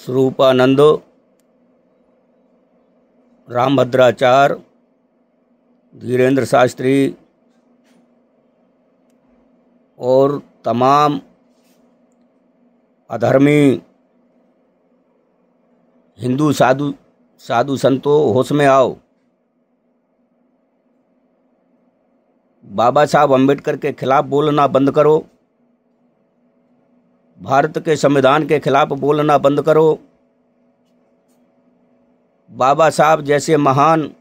स्वरूपानंद, रामभद्राचार्य, धीरेन्द्र शास्त्री और तमाम अधर्मी हिंदू साधु संतों, होश में आओ। बाबा साहब अम्बेडकर के खिलाफ बोलना बंद करो। भारत के संविधान के खिलाफ बोलना बंद करो। बाबा साहब जैसे महान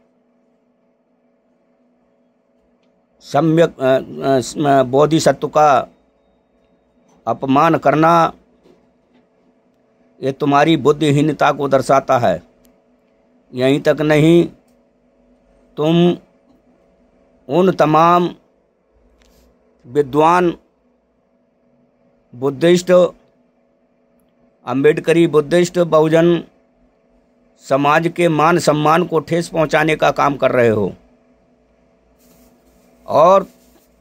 सम्यक बोधिसत्व का अपमान करना, ये तुम्हारी बुद्धिहीनता को दर्शाता है। यहीं तक नहीं, तुम उन तमाम विद्वान बुद्धिस्ट, अम्बेडकरी बुद्धिस्ट बहुजन समाज के मान सम्मान को ठेस पहुंचाने का काम कर रहे हो। और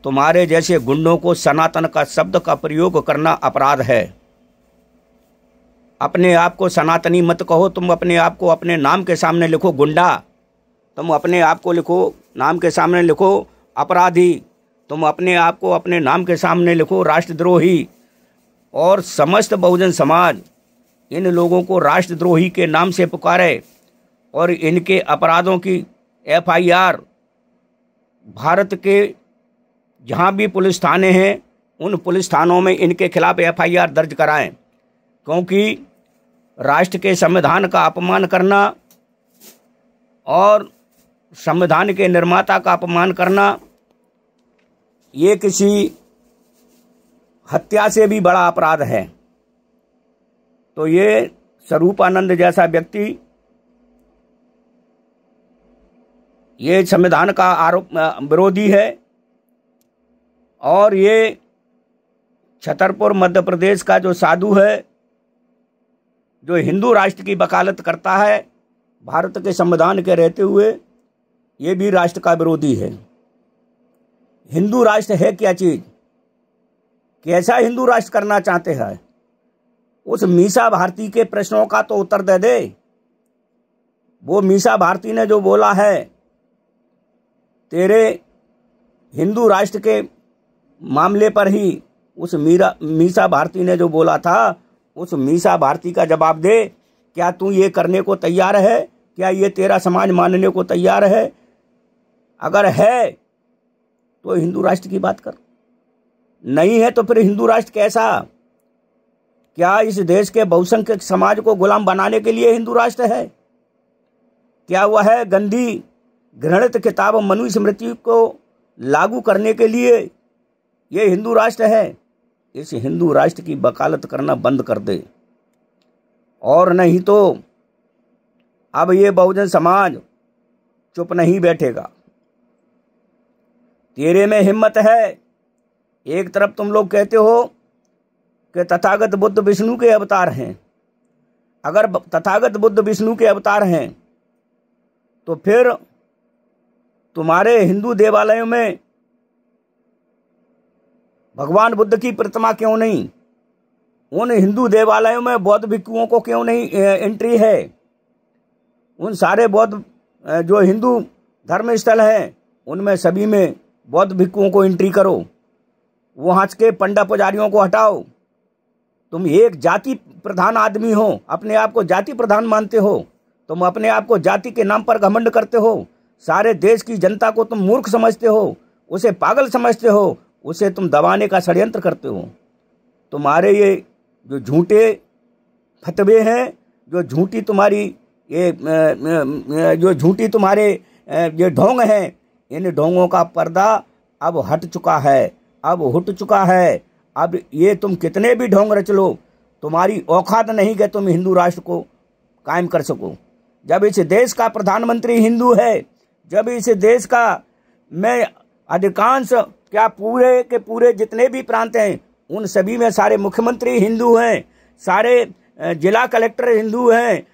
तुम्हारे जैसे गुंडों को सनातन का शब्द का प्रयोग करना अपराध है। अपने आप को सनातनी मत कहो। तुम अपने आप को अपने नाम के सामने लिखो गुंडा। तुम अपने आप को लिखो, नाम के सामने लिखो अपराधी। तुम अपने आप को अपने नाम के सामने लिखो राष्ट्रद्रोही। और समस्त बहुजन समाज इन लोगों को राष्ट्रद्रोही के नाम से पुकारे और इनके अपराधों की FIR भारत के जहाँ भी पुलिस थाने हैं उन पुलिस थानों में इनके खिलाफ FIR दर्ज कराएं। क्योंकि राष्ट्र के संविधान का अपमान करना और संविधान के निर्माता का अपमान करना, ये किसी हत्या से भी बड़ा अपराध है। तो ये स्वरूपानंद जैसा व्यक्ति ये संविधान का विरोधी है। और ये छतरपुर मध्य प्रदेश का जो साधु है, जो हिंदू राष्ट्र की वकालत करता है भारत के संविधान के रहते हुए, ये भी राष्ट्र का विरोधी है। हिंदू राष्ट्र है क्या चीज? कैसा हिंदू राष्ट्र करना चाहते हैं? उस मीसा भारती के प्रश्नों का तो उत्तर दे दे। वो मीसा भारती ने जो बोला है, तेरे हिंदू राष्ट्र के मामले पर ही उस मीसा भारती ने जो बोला था, उस मीसा भारती का जवाब दे। क्या तू ये करने को तैयार है? क्या ये तेरा समाज मानने को तैयार है? अगर है तो हिंदू राष्ट्र की बात कर। नहीं है तो फिर हिंदू राष्ट्र कैसा? क्या इस देश के बहुसंख्यक समाज को गुलाम बनाने के लिए हिंदू राष्ट्र है? क्या वह है गंदी घृणित किताब मनुस्मृति को लागू करने के लिए ये हिंदू राष्ट्र है? इस हिंदू राष्ट्र की वकालत करना बंद कर दे, और नहीं तो अब ये बहुजन समाज चुप नहीं बैठेगा। तेरे में हिम्मत है। एक तरफ तुम लोग कहते हो कि तथागत बुद्ध विष्णु के अवतार हैं। अगर तथागत बुद्ध विष्णु के अवतार हैं तो फिर तुम्हारे हिंदू देवालयों में भगवान बुद्ध की प्रतिमा क्यों नहीं? उन हिंदू देवालयों में बौद्ध भिक्षुओं को क्यों नहीं एंट्री है? उन सारे बौद्ध जो हिंदू धर्म स्थल हैं उनमें सभी में बौद्ध भिक्षुओं को एंट्री करो। वहाँ के पंडा पुजारियों को हटाओ। तुम एक जाति प्रधान आदमी हो, अपने आप को जाति प्रधान मानते हो। तुम अपने आप को जाति के नाम पर घमंड करते हो। सारे देश की जनता को तुम मूर्ख समझते हो, उसे पागल समझते हो, उसे तुम दबाने का षड्यंत्र करते हो। तुम्हारे ये जो झूठे फतवे हैं, जो झूठी तुम्हारी ये ढोंग हैं, इन ढोंगों का पर्दा अब हट चुका है, अब हट चुका है। अब ये तुम कितने भी ढोंग रच लो, तुम्हारी औकात नहीं कि तुम हिंदू राष्ट्र को कायम कर सको। जब इस देश का प्रधानमंत्री हिंदू है, जब इस देश का में अधिकांश क्या पूरे के पूरे जितने भी प्रांत हैं उन सभी में सारे मुख्यमंत्री हिंदू हैं, सारे जिला कलेक्टर हिंदू हैं,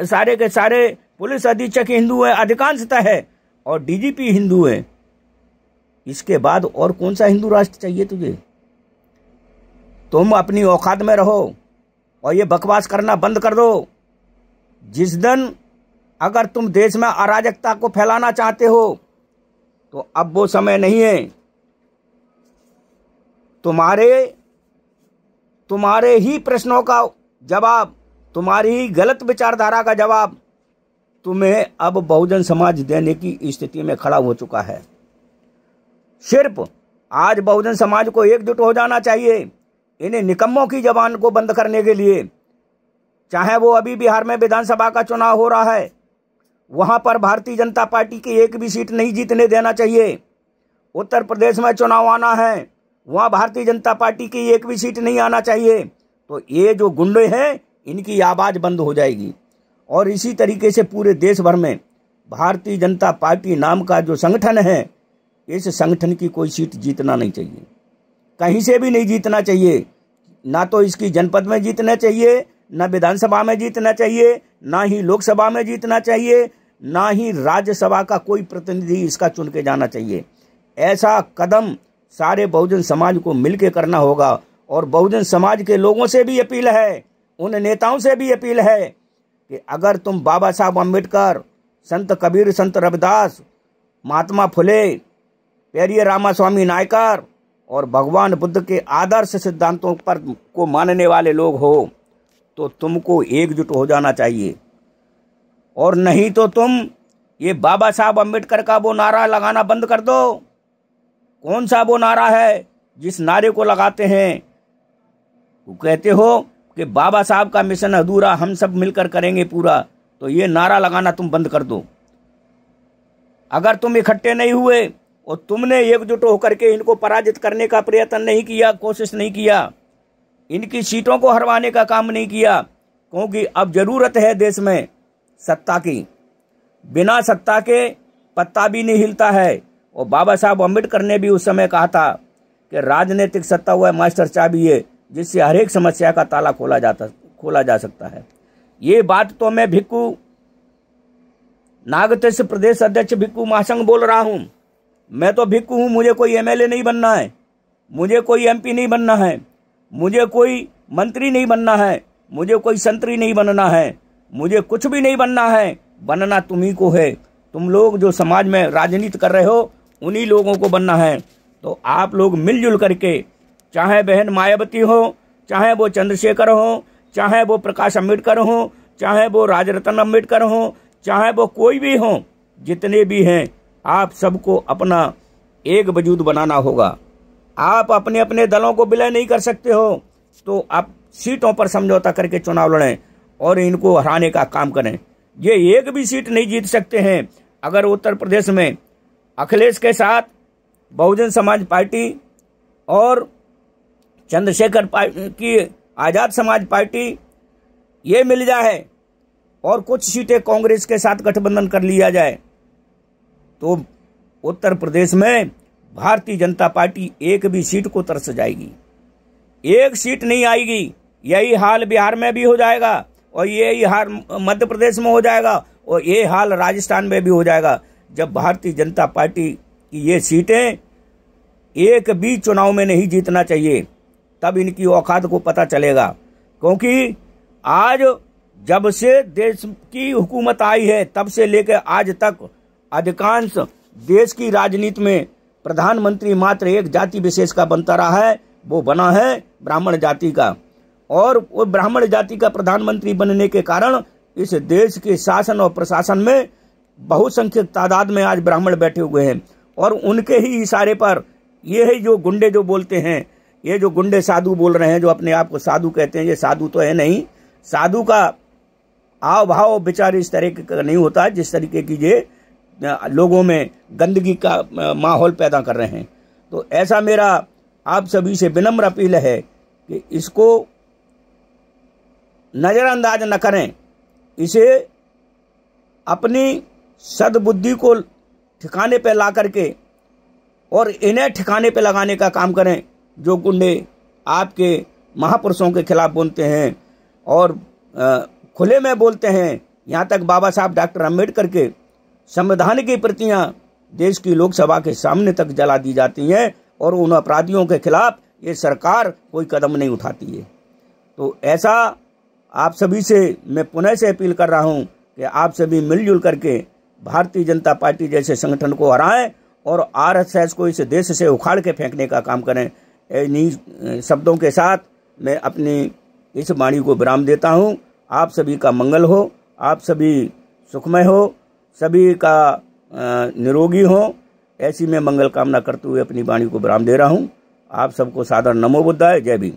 सारे के सारे पुलिस अधीक्षक हिंदू हैं, अधिकांशतः है, और DGP हिंदू हैं। इसके बाद और कौन सा हिंदू राष्ट्र चाहिए तुझे? तुम अपनी औकात में रहो और ये बकवास करना बंद कर दो। जिस दिन अगर तुम देश में अराजकता को फैलाना चाहते हो तो अब वो समय नहीं है। तुम्हारे ही प्रश्नों का जवाब, तुम्हारी ही गलत विचारधारा का जवाब तुम्हें अब बहुजन समाज देने की स्थिति में खड़ा हो चुका है। सिर्फ आज बहुजन समाज को एकजुट हो जाना चाहिए इन्हें निकम्मों की जबान को बंद करने के लिए। चाहे वो अभी बिहार में विधानसभा का चुनाव हो रहा है, वहां पर भारतीय जनता पार्टी की एक भी सीट नहीं जीतने देना चाहिए। उत्तर प्रदेश में चुनाव आना है, वहां भारतीय जनता पार्टी की एक भी सीट नहीं आना चाहिए। तो ये जो गुंडे हैं इनकी आवाज बंद हो जाएगी। और इसी तरीके से पूरे देश भर में भारतीय जनता पार्टी नाम का जो संगठन है, इस संगठन की कोई सीट जीतना नहीं चाहिए, कहीं से भी नहीं जीतना चाहिए। ना तो इसकी जनपद में जीतना चाहिए, ना विधानसभा में जीतना चाहिए, ना ही लोकसभा में जीतना चाहिए, ना ही राज्यसभा का कोई प्रतिनिधि इसका चुन के जाना चाहिए। ऐसा कदम सारे बहुजन समाज को मिलकर करना होगा। और बहुजन समाज के लोगों से भी अपील है, उन नेताओं से भी अपील है कि अगर तुम बाबा साहब अम्बेडकर, संत कबीर, संत रविदास, महात्मा फुले, पेरिये रामास्वामी नायकर और भगवान बुद्ध के आदर्श सिद्धांतों पर को मानने वाले लोग हो तो तुमको एकजुट हो जाना चाहिए। और नहीं तो तुम ये बाबा साहब अम्बेडकर का वो नारा लगाना बंद कर दो। कौन सा वो नारा है जिस नारे को लगाते हैं, वो कहते हो कि बाबा साहब का मिशन अधूरा, हम सब मिलकर करेंगे पूरा। तो ये नारा लगाना तुम बंद कर दो। अगर तुम इकट्ठे नहीं हुए और तुमने एकजुट होकर के इनको पराजित करने का प्रयत्न नहीं किया, कोशिश नहीं किया, इनकी सीटों को हरवाने का काम नहीं किया, क्योंकि अब जरूरत है देश में सत्ता की। बिना सत्ता के पत्ता भी नहीं हिलता है। और बाबा साहब अम्बेडकर ने भी उस समय कहा था कि राजनीतिक सत्ता हुआ मास्टर चाबी है जिससे हर एक समस्या का ताला खोला जा सकता है। ये बात तो मैं भिक्खू नागतीर्थ प्रदेश अध्यक्ष भिक्खू महासंघ बोल रहा हूं। मैं तो भिक्खू हूं, मुझे कोई एमएलए नहीं बनना है, मुझे कोई एमपी नहीं बनना है, मुझे कोई मंत्री नहीं बनना है, मुझे कोई संतरी नहीं बनना है, मुझे कुछ भी नहीं बनना है। बनना तुम्ही को है। तुम लोग जो समाज में राजनीति कर रहे हो उन्हीं लोगों को बनना है। तो आप लोग मिलजुल करके, चाहे बहन मायावती हो, चाहे वो चंद्रशेखर हो, चाहे वो प्रकाश अम्बेडकर हो, चाहे वो राजरत्न अम्बेडकर हो, चाहे वो कोई भी हो, जितने भी हैं, आप सबको अपना एक वजूद बनाना होगा। आप अपने अपने दलों को विलय नहीं कर सकते हो तो आप सीटों पर समझौता करके चुनाव लड़ें और इनको हराने का काम करें। ये एक भी सीट नहीं जीत सकते हैं। अगर उत्तर प्रदेश में अखिलेश के साथ बहुजन समाज पार्टी और चंद्रशेखर की आजाद समाज पार्टी ये मिल जाए और कुछ सीटें कांग्रेस के साथ गठबंधन कर लिया जाए तो उत्तर प्रदेश में भारतीय जनता पार्टी एक भी सीट को तरस जाएगी, एक सीट नहीं आएगी। यही हाल बिहार में भी हो जाएगा और यही हाल मध्य प्रदेश में हो जाएगा और ये हाल राजस्थान में भी हो जाएगा। जब भारतीय जनता पार्टी की ये सीटें एक भी चुनाव में नहीं जीतना चाहिए, तब इनकी औकात को पता चलेगा। क्योंकि आज जब से देश की हुकूमत आई है तब से लेकर आज तक अधिकांश देश की राजनीति में प्रधानमंत्री मात्र एक जाति विशेष का बनता रहा है, वो बना है ब्राह्मण जाति का। और वो ब्राह्मण जाति का प्रधानमंत्री बनने के कारण इस देश के शासन और प्रशासन में बहुसंख्यक तादाद में आज ब्राह्मण बैठे हुए हैं। और उनके ही इशारे पर ये है जो गुंडे जो बोलते हैं, ये जो गुंडे साधु बोल रहे हैं, जो अपने आप को साधु कहते हैं, ये साधु तो है नहीं। साधु का आव भाव विचार इस तरह का नहीं होता जिस तरीके की ये लोगों में गंदगी का माहौल पैदा कर रहे हैं। तो ऐसा मेरा आप सभी से विनम्र अपील है कि इसको नजरअंदाज न करें, इसे अपनी सद्बुद्धि को ठिकाने पे ला करके और इन्हें ठिकाने पे लगाने का काम करें। जो गुंडे आपके महापुरुषों के खिलाफ बोलते हैं और खुले में बोलते हैं, यहाँ तक बाबा साहब डॉक्टर अम्बेडकर के संविधान की प्रतियां देश की लोकसभा के सामने तक जला दी जाती हैं और उन अपराधियों के खिलाफ ये सरकार कोई कदम नहीं उठाती है। तो ऐसा आप सभी से मैं पुनः से अपील कर रहा हूं कि आप सभी मिलजुल करके भारतीय जनता पार्टी जैसे संगठन को हराएं और आरएसएस को इस देश से उखाड़ के फेंकने का काम करें। इन्हीं शब्दों के साथ मैं अपनी इस वाणी को विराम देता हूं। आप सभी का मंगल हो, आप सभी सुखमय हो, सभी का निरोगी हो, ऐसी मैं मंगल कामना करते हुए अपनी वाणी को विराम दे रहा हूं। आप सबको सादर नमो बुद्धाय। जय भीम।